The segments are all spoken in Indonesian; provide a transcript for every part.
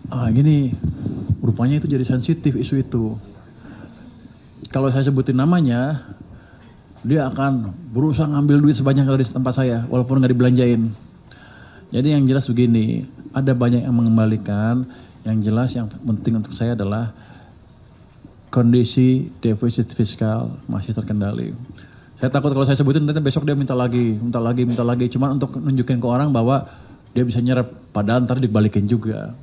Gini, rupanya itu jadi sensitif isu itu. Kalau saya sebutin namanya, dia akan berusaha ngambil duit sebanyak dari tempat saya, walaupun nggak dibelanjain. Jadi yang jelas begini, ada banyak yang mengembalikan, yang jelas yang penting untuk saya adalah kondisi defisit fiskal masih terkendali. Saya takut kalau saya sebutin nanti besok dia minta lagi. Cuma untuk nunjukin ke orang bahwa dia bisa nyerap, padahal ntar dibalikin juga.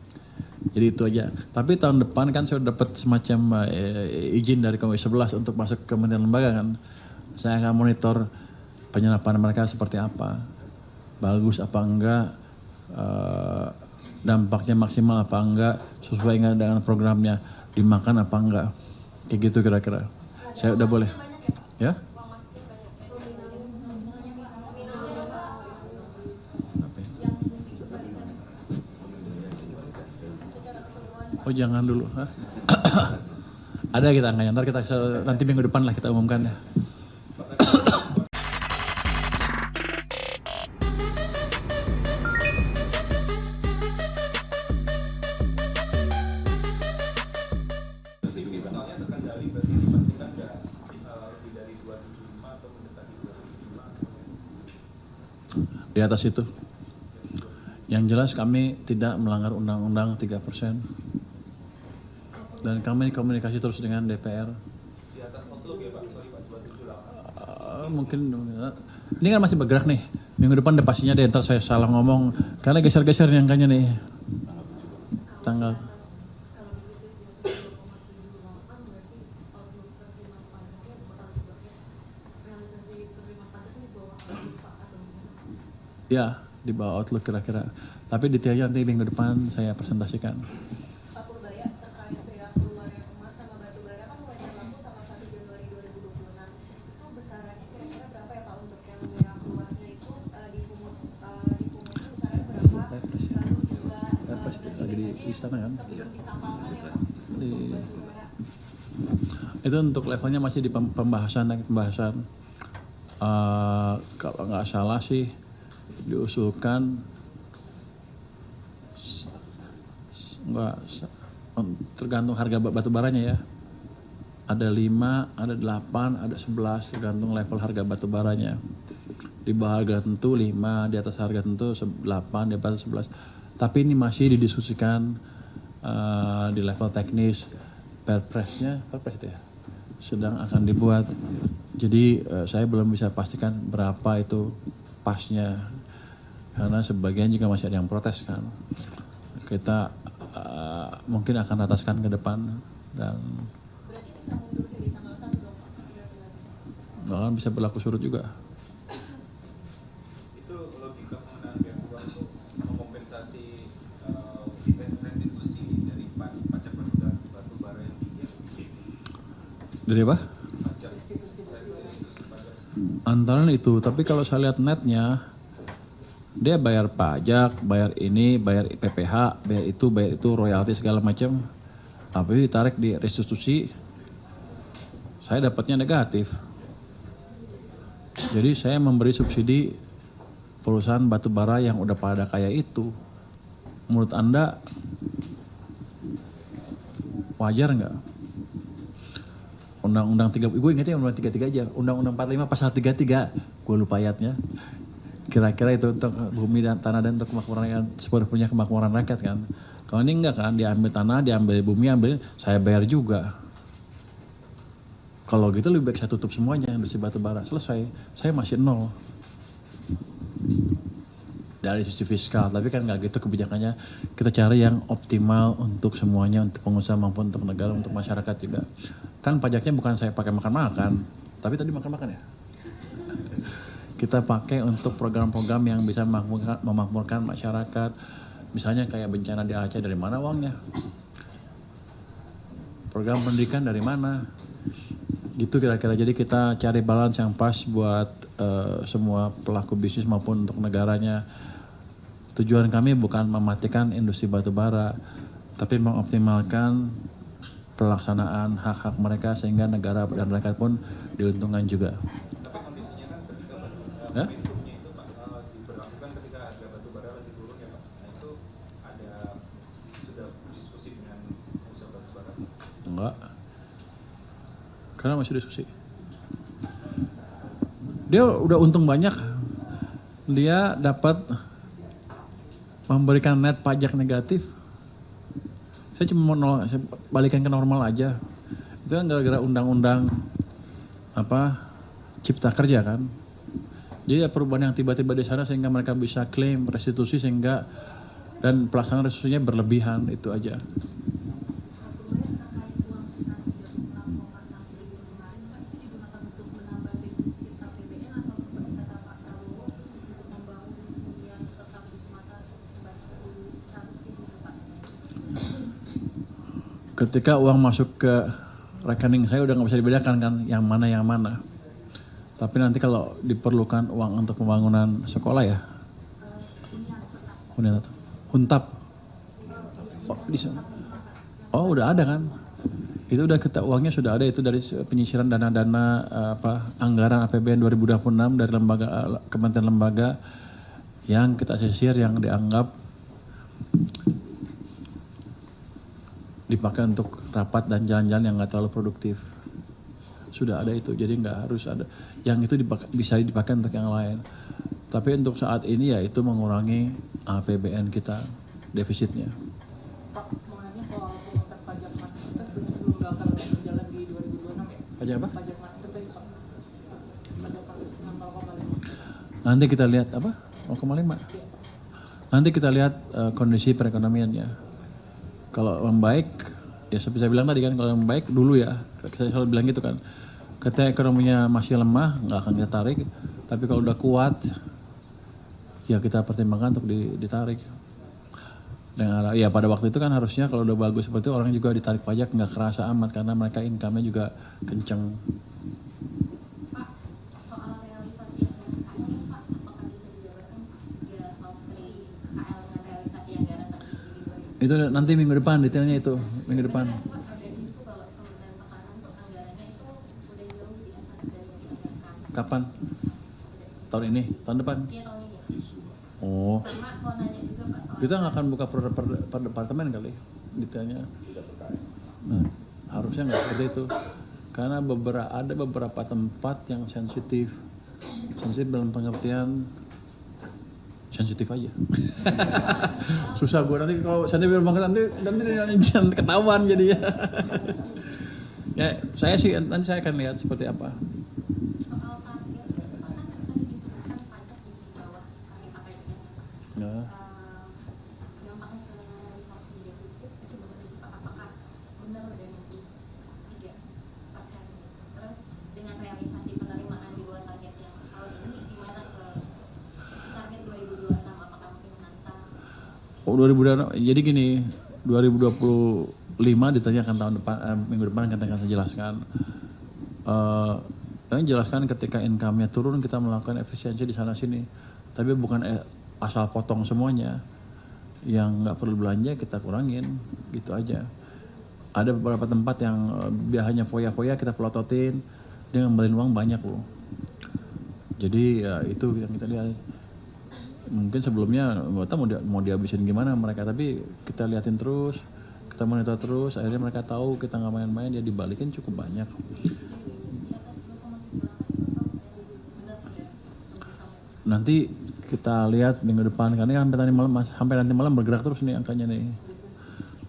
Jadi itu aja. Tapi tahun depan kan saya dapat semacam izin dari Komisi 11 untuk masuk ke kementerian lembaga kan. Saya akan monitor penyerapan mereka seperti apa. Bagus apa enggak, dampaknya maksimal apa enggak, sesuai enggak dengan programnya, dimakan apa enggak. Kayak gitu kira-kira. Saya udah boleh. Ya? Oh jangan dulu. Hah? Ada kita angkanya, ntar kita nanti minggu depan lah kita umumkan ya. Di atas itu. Yang jelas kami tidak melanggar undang-undang 3%. Dan kami komunikasi terus dengan DPR. Di atas Oslo ya Pak? Sorry Pak, 278. Mungkin, ini kan masih bergerak nih. Minggu depan udah pastinya deh, ntar saya salah ngomong. Karena geser-geser nih angkanya nih. Tanggal. Ya, di bawah Outlook kira-kira. Tapi detailnya nanti minggu depan saya presentasikan. Pak Purbaya, terkait pria keluarnya emas sama batu bara kan mulai berlaku tanggal 1 Januari 2026. Itu besarannya kira-kira berapa ya Pak untuk yang pria keluarnya itu dipungutnya besarannya berapa? Lalu juga lagi di istana kan? sebelum dikapalkan ya Pak? Itu untuk levelnya masih di pembahasan. Kalau nggak salah sih diusulkan tergantung harga batu baranya ya. Ada 5, ada 8, ada 11 tergantung level harga batu baranya. Di bawah harga tentu 5, di atas harga tentu 8, di atas 11. Tapi ini masih didiskusikan di level teknis. Perpres itu ya, sedang akan dibuat. Jadi saya belum bisa pastikan berapa itu pasnya. Karena sebagian juga masih ada yang protes kan. Kita mungkin akan ataskan ke depan dan Berarti bisa mundur dari tanggal 1 dong Pak? bahkan bisa berlaku surut juga. Itu logika penggunaan biaya uang itu mengompensasi restitusi dari pajak batu bara yang tinggi. Dari apa? Pajak restitusi pajak. Antara itu, tapi kalau saya lihat netnya, dia bayar pajak, bayar ini, bayar PPH, bayar itu, royalti segala macam. Tapi ditarik di restitusi, saya dapatnya negatif. Jadi saya memberi subsidi perusahaan batu bara yang udah pada kaya itu. Menurut Anda wajar nggak? Undang-undang 3, gue ingetnya Undang-Undang 33 aja. Undang-Undang 45 pasal 33, gue lupa ayatnya. Kira-kira itu untuk bumi dan tanah dan untuk kemakmuran sepenuhnya kemakmuran rakyat kan. Kalau ini enggak kan, diambil tanah, diambil bumi, ambil, saya bayar juga. Kalau gitu lebih baik saya tutup semuanya industri batu bara, selesai. Saya masih nol. Dari sisi fiskal, tapi kan nggak gitu kebijakannya. Kita cari yang optimal untuk semuanya, untuk pengusaha maupun untuk negara, untuk masyarakat juga. Kan pajaknya bukan saya pakai makan-makan, tapi tadi makan-makan ya. Kita pakai untuk program-program yang bisa memakmurkan masyarakat. Misalnya kayak bencana di Aceh, dari mana uangnya? Program pendidikan dari mana? Gitu kira-kira. Jadi kita cari balance yang pas buat semua pelaku bisnis maupun untuk negaranya. Tujuan kami bukan mematikan industri batu bara, tapi mengoptimalkan pelaksanaan hak-hak mereka sehingga negara dan rakyat pun diuntungkan juga. Tapi kondisinya kan ketika momentumnya itu Pak diberlakukan ketika harga batu bara lagi turun ya Pak. Nah itu ada sudah posisi Enggak. Karena masih diskusi. Dia udah untung banyak. Dia dapat memberikan net pajak negatif. Saya cuma mau saya balikan ke normal aja. Itu kan gara-gara undang-undang cipta kerja kan. Jadi ada perubahan yang tiba-tiba di sana sehingga mereka bisa klaim restitusi sehingga dan pelaksanaan restitusinya berlebihan, itu aja. Ketika uang masuk ke rekening saya udah nggak bisa dibedakan kan yang mana yang mana. Tapi nanti kalau diperlukan uang untuk pembangunan sekolah ya, Huntap. Oh udah ada kan? Itu udah uangnya sudah ada, itu dari penyisiran dana-dana anggaran APBN 2026 dari kementerian lembaga yang kita sisir yang dianggap dipakai untuk rapat dan jalan-jalan yang nggak terlalu produktif. Sudah ada itu, jadi nggak harus ada. Yang itu bisa dipakai untuk yang lain. Tapi untuk saat ini ya itu mengurangi APBN kita, defisitnya. Pak, mau nanya soal penguatan pajak marketplace belum nggak akan berjalan di 2026 ya? Pajak apa? Pajak marketplace, Pak. Pajak marketplace 6,5. Nanti kita lihat apa? 0,5. Nanti kita lihat kondisi perekonomiannya. Kalau membaik, ya seperti saya bilang tadi kan, kalau membaik dulu ya, saya selalu bilang gitu kan. Ketika ekonominya masih lemah, nggak akan kita tarik. Tapi kalau udah kuat, ya kita pertimbangkan untuk ditarik. Dengan, ya pada waktu itu kan harusnya kalau udah bagus seperti itu orang juga ditarik pajak nggak kerasa amat karena mereka income-nya juga kenceng. Pak, soal realisasi anggaran Pak, apakah bisa dijabarkan biar menteri KL dengan realisasi anggaran tertinggi di 2020? Itu nanti minggu depan detailnya itu, minggu depan. Pak, ada isu kalau Kementerian Pertahanan tuh anggarannya itu udah jauh di atas dari yang dianggarkan. Kapan? Tahun ini? Tahun depan? Iya tahun ini. Oh, Sama mau nanya juga Pak soal kita nggak akan buka per departemen kali detailnya. Nah, harusnya nggak seperti itu. Karena ada beberapa tempat yang sensitif. Sensitif dalam pengertian sensitif aja. Susah gue nanti kalau sensitif banget nanti ketahuan jadinya. Ya, saya sih nanti saya akan lihat seperti apa. soal target kan tadi disebutkan pajak di bawah target APBN. Ya. Dampaknya ke realisasi defisit itu bagaimana sih Pak? Apakah benar udah nembus 3%? Terus dengan realisasi penerimaan di bawah target yang tahun ini gimana ke target 2026? Apakah mungkin menantang? Oh, 2000 jadi gini, 2025 ditanyakan tahun depan, minggu depan kita akan saya jelaskan. Jelaskan ketika income-nya turun kita melakukan efisiensi di sana sini, tapi bukan asal potong semuanya. Yang nggak perlu belanja kita kurangin, gitu aja. Ada beberapa tempat yang biasanya foya-foya kita pelototin, dia ngembalin uang banyak loh. Jadi ya itu yang kita lihat. Mungkin sebelumnya nggak tahu mau dihabisin gimana mereka, tapi kita liatin terus, kita monitor terus, akhirnya mereka tahu kita nggak main-main, dia dibalikin cukup banyak. Nanti kita lihat minggu depan, karena sampai nanti malam bergerak terus nih angkanya nih.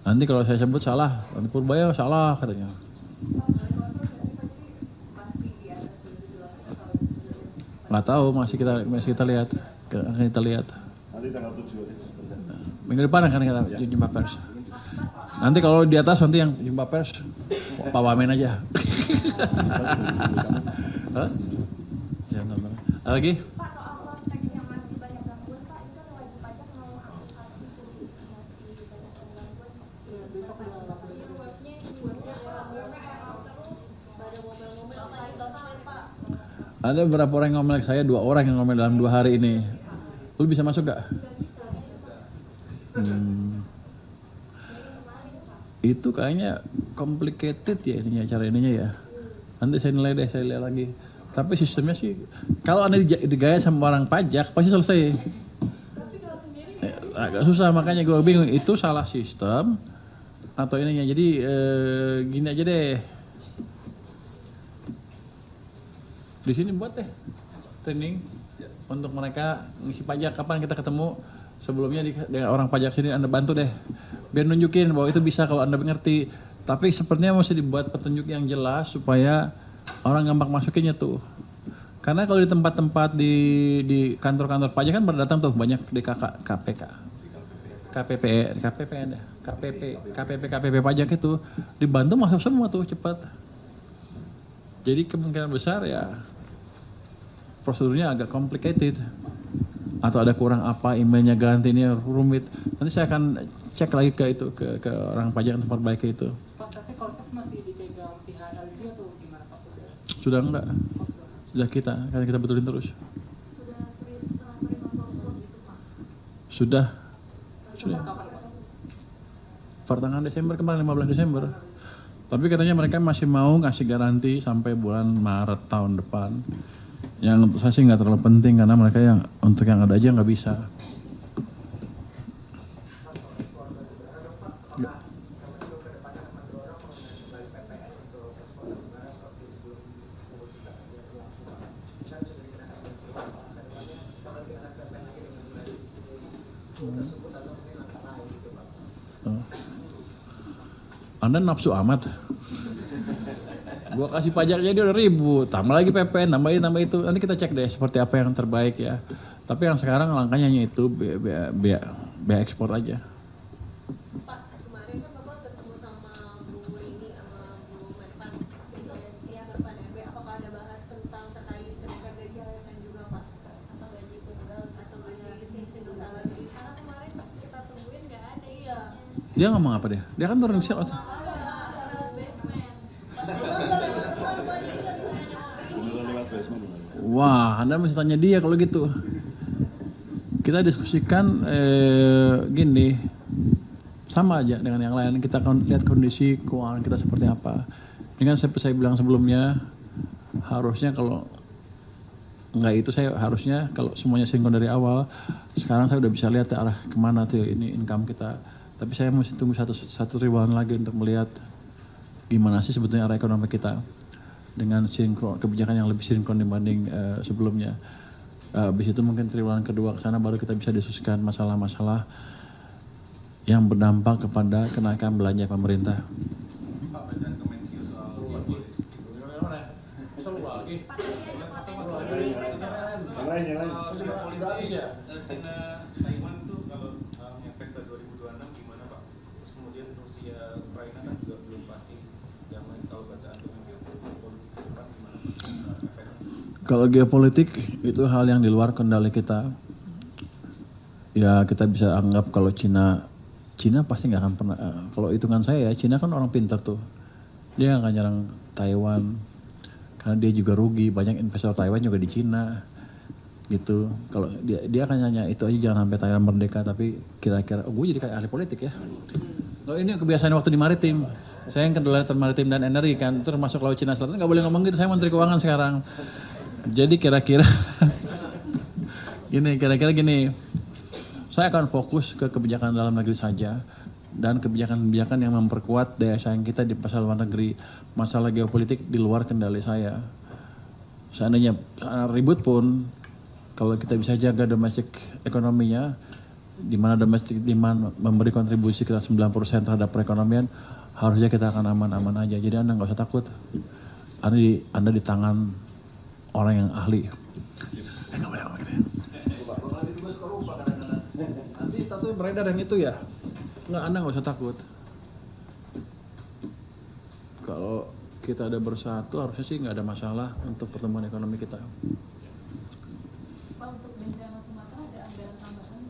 Nanti kalau saya sebut salah, nanti Purbaya salah katanya. Nggak tahu, masih kita lihat. Kita lihat. Nanti tanggal 7 Minggu depan akan kita jumpa pers. Nanti kalau di atas nanti yang jumpa pers, Pak Wamen aja. Hah? Ya, benar. Lagi? Pak, soal konteks yang masih banyak gangguan Pak, itu wajib pajak mau aplikasi itu masih banyak gangguan Pak. Iya, besok udah lapor. Ini webnya terus pada mobil-mobil apalagi sosmed Pak. Ada beberapa orang yang ngomel saya, 2 orang yang ngomel dalam 2 hari ini. Lu bisa masuk gak? Itu kayaknya complicated ya ininya, cara ininya ya. Nanti saya nilai deh, saya lihat lagi. Tapi sistemnya sih, kalau Anda digaya sama orang pajak, pasti selesai. Agak susah, makanya gue bingung. Itu salah sistem, atau ininya. Jadi gini aja deh. Di sini buat deh training untuk mereka ngisi pajak. Kapan kita ketemu sebelumnya dengan orang pajak sini, Anda bantu deh. Biar nunjukin bahwa itu bisa kalau Anda mengerti. Tapi sepertinya mesti dibuat petunjuk yang jelas supaya orang gampang masukinnya tuh. Karena kalau di tempat-tempat di kantor-kantor pajak kan pada datang tuh banyak di KPK. KPP pajak itu dibantu masuk semua tuh cepat. Jadi kemungkinan besar ya prosedurnya agak complicated atau ada kurang apa, emailnya ganti, ini rumit. Nanti saya akan cek lagi ke itu ke orang pajak untuk perbaiki itu. Pak, tapi Kortex masih dipegang pihak LG atau gimana Pak? Sudah enggak? Sudah kita, karena kita betulin terus. Sudah sering menerima source gitu Pak. Sudah. Kapan Pak? Pertengahan Desember kemarin, 15 Desember. Tapi katanya mereka masih mau ngasih garansi sampai bulan Maret tahun depan. Yang untuk saya sih nggak terlalu penting karena mereka yang untuk yang ada aja nggak bisa. Anda nafsu amat. Gua kasih pajaknya dia udah ribut, tambah lagi PPN, tambah itu. Nanti kita cek deh seperti apa yang terbaik ya. Tapi yang sekarang langkahnya hanya itu biaya ekspor aja. Pak, kemarin kan Bapak ketemu sama Bu Rini sama Bu Menpan. Itu ya Menpan RB, apakah ada bahas tentang terkait kenaikan gaji ASN juga Pak? Atau gaji tunggal atau gaji single salary? Karena kemarin kita tungguin nggak ada. Iya. Dia ngomong apa dia? Dia kan turun share. Wah, Anda mesti tanya dia kalau gitu. Kita diskusikan gini, sama aja dengan yang lain. Kita akan lihat kondisi keuangan kita seperti apa. Dengan seperti saya bilang sebelumnya, harusnya kalau enggak itu saya harusnya kalau semuanya sinkron dari awal. Sekarang saya udah bisa lihat arah kemana tuh ini income kita. Tapi saya mesti tunggu satu triwulan lagi untuk melihat gimana sih sebetulnya arah ekonomi kita dengan sinkron, kebijakan yang lebih sinkron dibanding sebelumnya. Habis itu mungkin triwulan kedua ke sana baru kita bisa diskusikan masalah-masalah yang berdampak kepada kenaikan belanja pemerintah. Pak, bacaan Kemenkyu soal geopolitik. Cina Taiwan tuh kalau efek ke 2026 gimana Pak? Terus kemudian Rusia Ukraina kan juga belum pasti. Yang lain kalau bacaan Kemenkyu politik ke depan gimana efeknya? Kalau geopolitik itu hal yang di luar kendali kita. Ya kita bisa anggap kalau Cina pasti nggak akan pernah. Kalau hitungan saya ya Cina kan orang pintar tuh. Dia nggak akan nyerang Taiwan karena dia juga rugi. Banyak investor Taiwan juga di Cina gitu. Kalau dia akan nanya itu aja, jangan sampai Taiwan merdeka. Tapi kira-kira gue jadi kayak ahli politik ya. Oh, ini kebiasaan waktu di maritim. Saya yang kedalaman maritim dan energi kan, termasuk Laut Cina Selatan nggak boleh ngomong gitu. Saya Menteri Keuangan sekarang. Jadi kira-kira gini. Saya akan fokus ke kebijakan dalam negeri saja dan kebijakan-kebijakan yang memperkuat daya saing kita di pasar luar negeri. Masalah geopolitik di luar kendali saya. Seandainya ribut pun, kalau kita bisa jaga domestik ekonominya, di mana domestic demand memberi kontribusi kita 90% terhadap perekonomian, harusnya kita akan aman-aman aja. Jadi Anda nggak usah takut. Anda di tangan orang yang ahli. Nggak boleh ngomong gitu ya. Nanti tato beredar yang itu ya. Anda nggak usah takut. Kalau kita ada bersatu, harusnya sih nggak ada masalah untuk pertumbuhan ekonomi kita. Pak, untuk bencana Sumatera ada anggaran tambahan?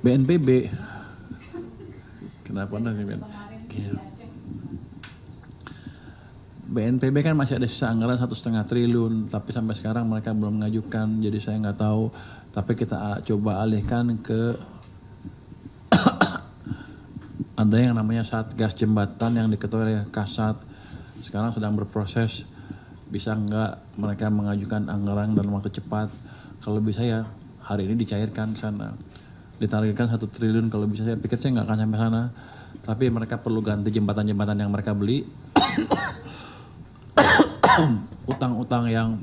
BNPB. Kenapa Anda sih Ben? Kemarin di Gila. Aceh. BNPB kan masih ada sisa anggaran 1,5 triliun, tapi sampai sekarang mereka belum mengajukan, jadi saya nggak tahu. Tapi kita coba alihkan ke ada yang namanya Satgas Jembatan yang diketuai oleh Kasat. Sekarang sedang berproses, bisa nggak mereka mengajukan anggaran dalam waktu cepat. Kalau bisa ya hari ini dicairkan ke sana. ditargetkan 1 triliun kalau bisa. Saya pikir saya nggak akan sampai sana, tapi mereka perlu ganti jembatan-jembatan yang mereka beli, utang-utang yang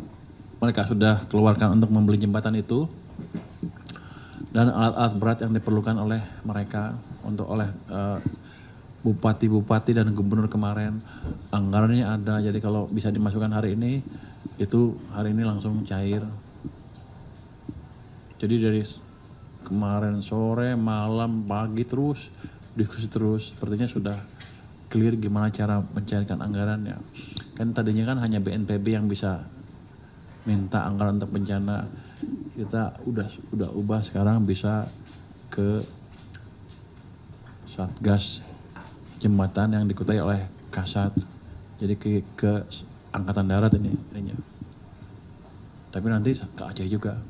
mereka sudah keluarkan untuk membeli jembatan itu, dan alat-alat berat yang diperlukan oleh mereka oleh bupati-bupati dan gubernur kemarin. Anggarannya ada, jadi kalau bisa dimasukkan hari ini, itu hari ini langsung cair. Jadi dari kemarin sore, malam, pagi terus diskusi terus, sepertinya sudah clear gimana cara mencairkan anggarannya. Kan tadinya kan hanya BNPB yang bisa minta anggaran untuk bencana, kita udah ubah sekarang bisa ke Satgas jembatan yang dikutai oleh Kasat, jadi ke Angkatan Darat ininya. Tapi nanti ke Aceh juga.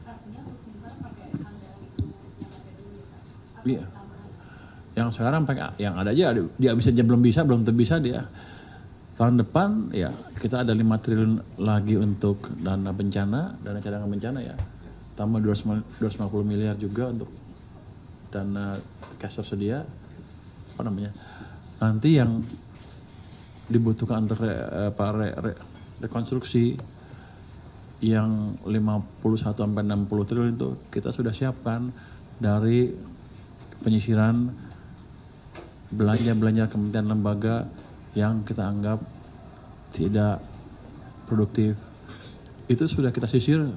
Artinya Muslimbang pakai anggaran itu yang ada dulu ya Pak? Atau Iya. tambahan? Yang sekarang pakai yang ada aja, dia bisa aja belum bisa dia. Tahun depan ya kita ada 5 triliun lagi untuk dana bencana, dana cadangan bencana ya. Tambah 250 miliar juga untuk dana cash tersedia. Nanti yang dibutuhkan untuk rekonstruksi yang 51 sampai 60 triliun itu kita sudah siapkan dari penyisiran belanja kementerian lembaga yang kita anggap tidak produktif. Itu sudah kita sisir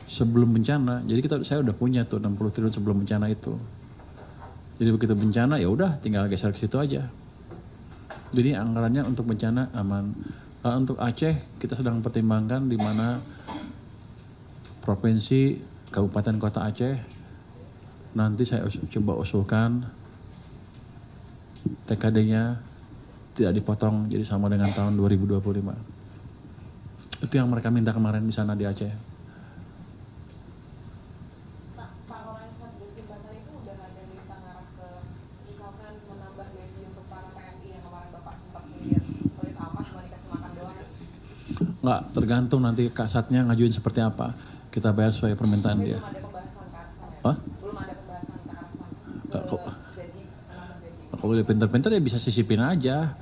sebelum bencana. Jadi saya udah punya tuh 60 triliun sebelum bencana itu. Jadi begitu bencana ya udah tinggal geser ke situ aja. Jadi anggarannya untuk bencana aman. Untuk Aceh kita sedang pertimbangkan di mana provinsi, kabupaten, kota Aceh nanti saya coba usulkan TKD-nya tidak dipotong jadi sama dengan tahun 2025. Itu yang mereka minta kemarin di sana di Aceh. Pak, oleh Satgas jembatan itu udah ada minta ngarah ke misalkan menambah gaji untuk para TNI yang kemarin Bapak sempat lihat kulit amat cuma dikasih makan doang. Nggak, tergantung nanti kasatnya ngajuin seperti apa. Kita bayar sesuai permintaan dia. Belum ada pembahasan ke arah sana ya? Hah? Belum ada pembahasan ke arah sana. Gaji, menambah gaji. Kalau dia pinter-pinter ya bisa sisipin aja.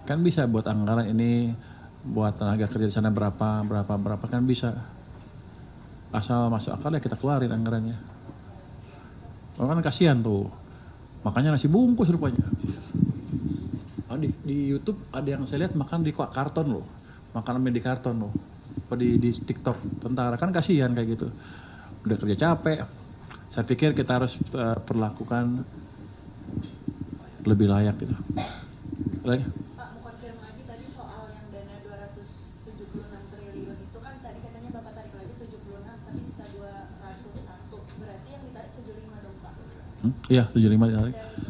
Kan bisa buat anggaran ini, buat tenaga kerja di sana berapa kan bisa. Asal masuk akal ya kita keluarin anggarannya. Oh kan kasihan tuh. Makanya nasi bungkus rupanya. Di YouTube ada yang saya lihat makan di karton loh. Makanan di karton loh. Apa di TikTok tentara kan kasihan kayak gitu. Udah kerja capek. Saya pikir kita harus perlakukan lebih layak gitu. Lagi? Pak, mau konfirmasi lagi tadi soal yang dana 276 triliun itu kan tadi katanya Bapak tarik lagi 76 tapi sisa 201. Berarti yang ditarik 75 dong Pak. Iya 75 ditarik. Dan itu